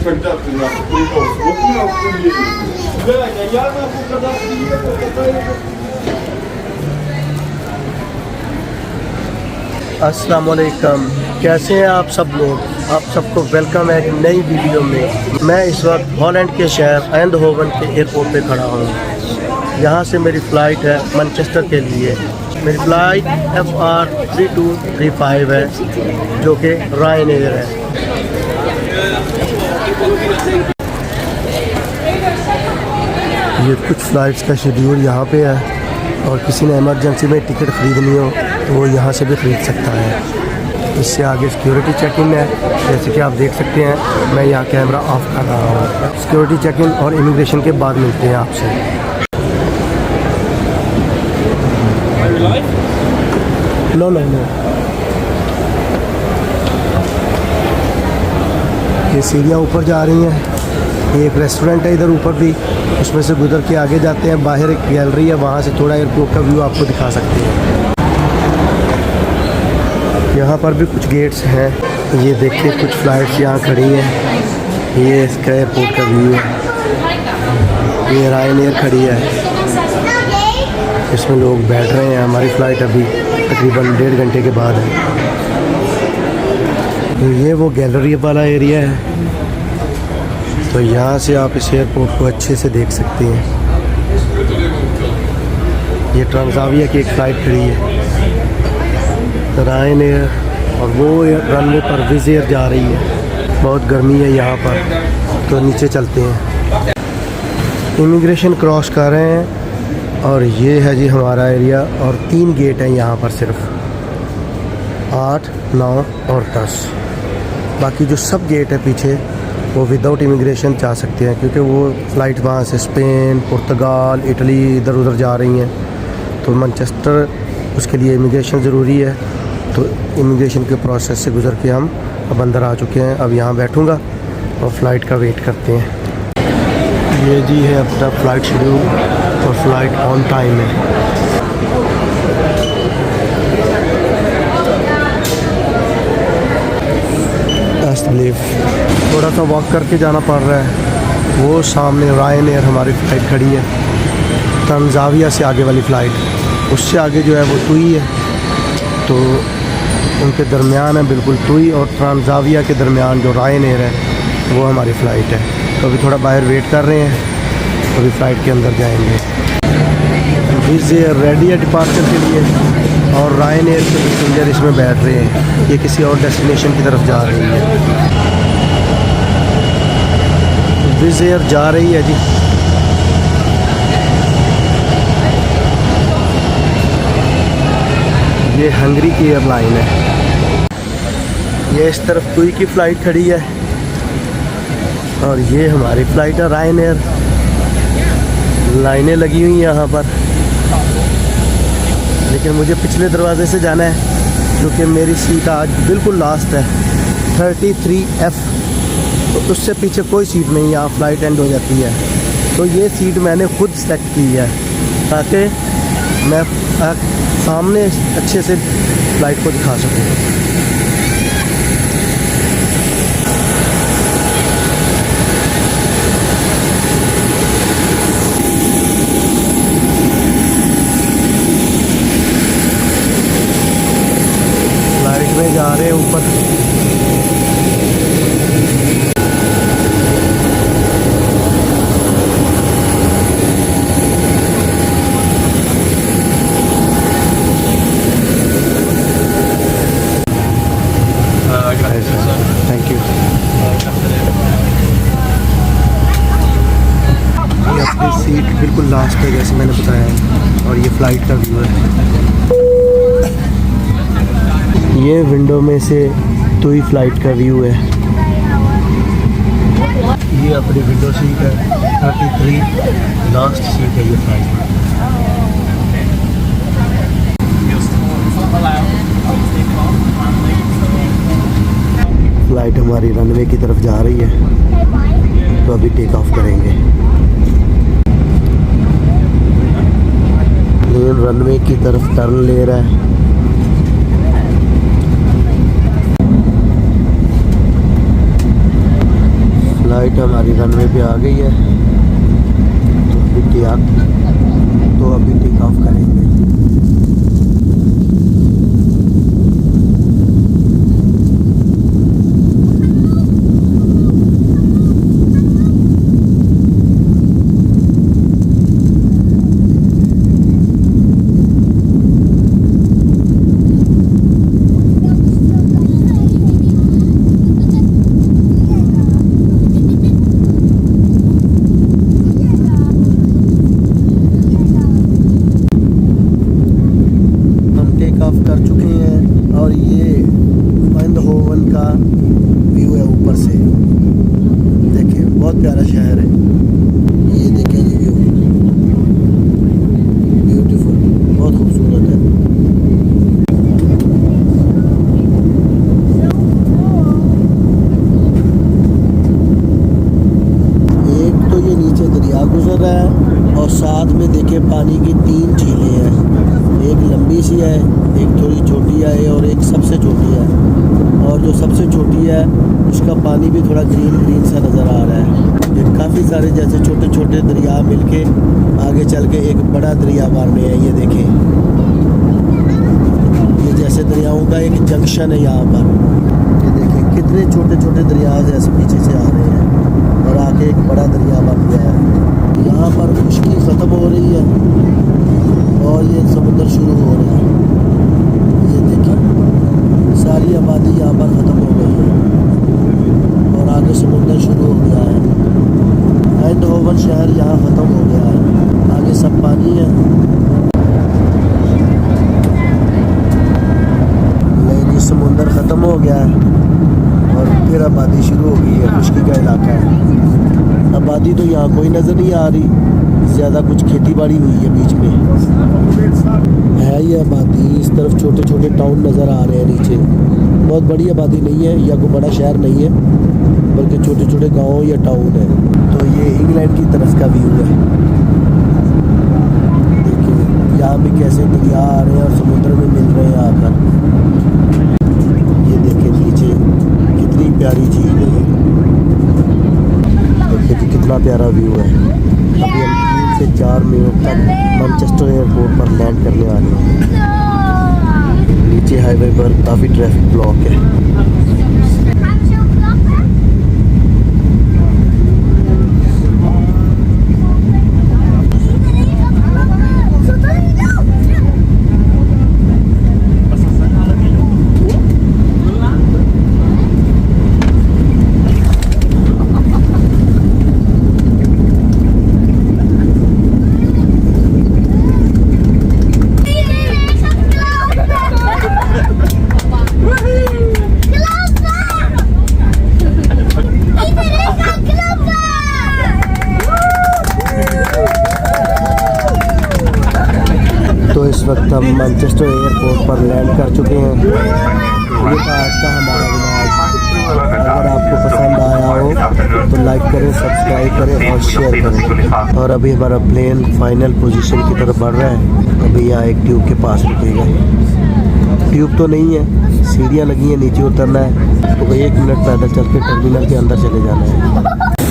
спектакль наш прийшов. Вот мы обсудили. Блядь, а я нахуй когда приехал, какая-то... अस्सलाम वालेकुम, कैसे हैं आप सब लोग। आप सबको वेलकम है एक नई वीडियो में। मैं इस वक्त हॉलैंड के शहर एंडहोवन के एयरपोर्ट पे खड़ा हूँ। यहाँ से मेरी फ़्लाइट है मैनचेस्टर के लिए। मेरी फ़्लाइट FR3235 है जो कि रायनेयर है। ये कुछ फ़्लाइट्स का शेड्यूल यहाँ पे है और किसी ने इमरजेंसी में टिकट ख़रीदनी हो तो वो यहाँ से भी ख़रीद सकता है। इससे आगे सिक्योरिटी चेक इन है, जैसे कि आप देख सकते हैं। मैं यहाँ कैमरा ऑफ कर रहा हूँ। सिक्योरिटी चेक इन और इमिग्रेशन के बाद मिलते हैं आपसे। नो नो नो, ये सीढ़ियाँ ऊपर जा रही हैं। ये एक रेस्टोरेंट है इधर ऊपर भी, उसमें से गुजर के आगे जाते हैं। बाहर एक गैलरी है, वहाँ से थोड़ा एयरपोर्ट का व्यू आपको दिखा सकते हैं। यहाँ पर भी कुछ गेट्स हैं। ये देखिए कुछ फ़्लाइट्स यहाँ खड़ी हैं। ये इसका एयरपोर्ट का व्यू है। ये रायनेयर खड़ी है, इसमें लोग बैठ रहे हैं। हमारी फ़्लाइट अभी तकरीबन 1.5 घंटे के बाद है। ये वो गैलरी वाला एरिया है, तो यहाँ से आप इस एयरपोर्ट को अच्छे से देख सकते हैं। ये ट्रांजाविया की एक फ़्लाइट खड़ी है रायनेयर, और वो रनवे पर विज़ एयर जा रही है। बहुत गर्मी है यहाँ पर, तो नीचे चलते हैं। इमिग्रेशन क्रॉस कर रहे हैं और ये है जी हमारा एरिया। और 3 गेट हैं यहाँ पर, सिर्फ 8, 9 और 10। बाकी जो सब गेट है पीछे वो विदाउट इमिग्रेशन जा सकते हैं, क्योंकि वो फ़्लाइट वहाँ से स्पेन, पुर्तगाल, इटली इधर उधर जा रही हैं। तो मैनचेस्टर उसके लिए इमिग्रेशन ज़रूरी है। तो इमिग्रेशन के प्रोसेस से गुज़र के हम अब अंदर आ चुके हैं। अब यहाँ बैठूँगा और फ़्लाइट का वेट करते हैं। ये जी है अपना फ़्लाइट शेड्यूल और फ़्लाइट ऑन टाइम है। थोड़ा सा वॉक करके जाना पड़ रहा है। वो सामने रायनेयर हमारी फ़्लाइट खड़ी है, तंजाविया से आगे वाली फ़्लाइट। उससे आगे जो है वो तुई है, तो उनके दरमियान है बिल्कुल तुई और ट्रांजाविया के दरमियान जो रायनेयर है वो हमारी फ़्लाइट है। तो अभी थोड़ा बाहर वेट कर रहे हैं, अभी फ़्लाइट के अंदर जाएंगे। विज़ एयर रेडी है डिपार्चर के लिए और रायनेयर के पैसेंजर इसमें बैठ रहे हैं। ये किसी और डेस्टिनेशन की तरफ जा रही है। विज़ एयर जा रही है जी। ये हंगरी की एयरलाइन है। ये इस तरफ तुई की फ़्लाइट खड़ी है और ये हमारी फ़्लाइट है रायनेयर। लाइनें लगी हुई हैं यहाँ पर, लेकिन मुझे पिछले दरवाजे से जाना है क्योंकि मेरी सीट आज बिल्कुल लास्ट है 33F। तो उससे पीछे कोई सीट नहीं, यहाँ फ़्लाइट एंड हो जाती है। तो ये सीट मैंने खुद सेलेक्ट की है ताकि मैं सामने अच्छे से फ़्लाइट को दिखा सकूँ। फ़्लाइट में जा रहे हैं ऊपर। Thank you. ये अपनी सीट बिल्कुल लास्ट है जैसे मैंने बताया, और ये फ़्लाइट का व्यू है। ये विंडो में से तुई फ़्लाइट का व्यू है। ये अपनी विंडो सीट है 33, लास्ट सीट है ये फ़्लाइट। फ़्लाइट हमारी रनवे की तरफ जा रही है, तो अभी टेक ऑफ करेंगे। प्लेन रनवे की तरफ टर्न ले रहा है। फ़्लाइट हमारी रनवे पे आ गई है, तो अभी टेक ऑफ करेंगे। ऑफ कर चुके हैं और ये एंडहोवन का व्यू है ऊपर से। देखिए बहुत प्यारा शहर है, ये देखिए ये व्यू ब्यूटीफुल, बहुत खूबसूरत है। एक तो ये नीचे दरिया गुजर रहा है और साथ में देखिए पानी की 3 झीलें हैं, एक लंबी सी है, एक थोड़ी छोटी है और एक सबसे छोटी है। और जो सबसे छोटी है उसका पानी भी थोड़ा ग्रीन ग्रीन सा नज़र आ रहा है। ये काफ़ी सारे जैसे छोटे छोटे दरिया मिलके आगे चल के एक बड़ा दरिया मारने हैं। ये देखें, ये जैसे दरियाओं का एक जंक्शन है यहाँ पर। ये देखें कितने छोटे छोटे दरिया जैसे पीछे से आ रहे हैं और आके एक बड़ा दरिया बन गया है। यहाँ पर खुश्की ख़त्म हो रही है और ये समुद्र शुरू हो रहा है। ये देखिए सारी आबादी यहाँ पर ख़त्म हो गई है और आगे समुद्र शुरू हो गया है। एंडहोवन शहर यहाँ ख़त्म हो गया है, आगे सब पानी है। लेकिन समुद्र ख़त्म हो गया है और फिर आबादी शुरू हो गई है। खुश्की का इलाका है, आबादी तो यहाँ कोई नज़र नहीं आ रही, ज़्यादा कुछ खेती बाड़ी हुई है बीच में है। ये आबादी इस तरफ छोटे छोटे टाउन नज़र आ रहे हैं नीचे, बहुत बड़ी आबादी नहीं है या कोई बड़ा शहर नहीं है, बल्कि छोटे छोटे गांव या टाउन है। तो ये इंग्लैंड की तरफ का व्यू है। देखिए यहाँ भी कैसे दरिया आ रहे हैं और समुद्र में मिल रहे हैं आकर। ये देखिए नीचे कितनी प्यारी झील है, देखिए कितना प्यारा व्यू है। अभी हम 3 से 4 मिनट तक मैनचेस्टर एयरपोर्ट पर लैंड करने वाले हैं। नीचे हाईवे पर काफ़ी ट्रैफिक ब्लॉक है। तो इस वक्त हम मैनचेस्टर एयरपोर्ट पर लैंड कर चुके हैं। ये था आज का हमारा व्लॉग। अगर आपको पसंद आया हो तो लाइक करें, सब्सक्राइब करें और शेयर करें। और अभी हमारा प्लेन फाइनल पोजीशन की तरफ बढ़ रहा है। अभी यहाँ एक ट्यूब के पास रुकेगा। ट्यूब तो नहीं है, सीढ़ियाँ लगी हैं, नीचे उतरना है। तो 1 मिनट पैदल चल के टर्मिनल के अंदर चले जाना है।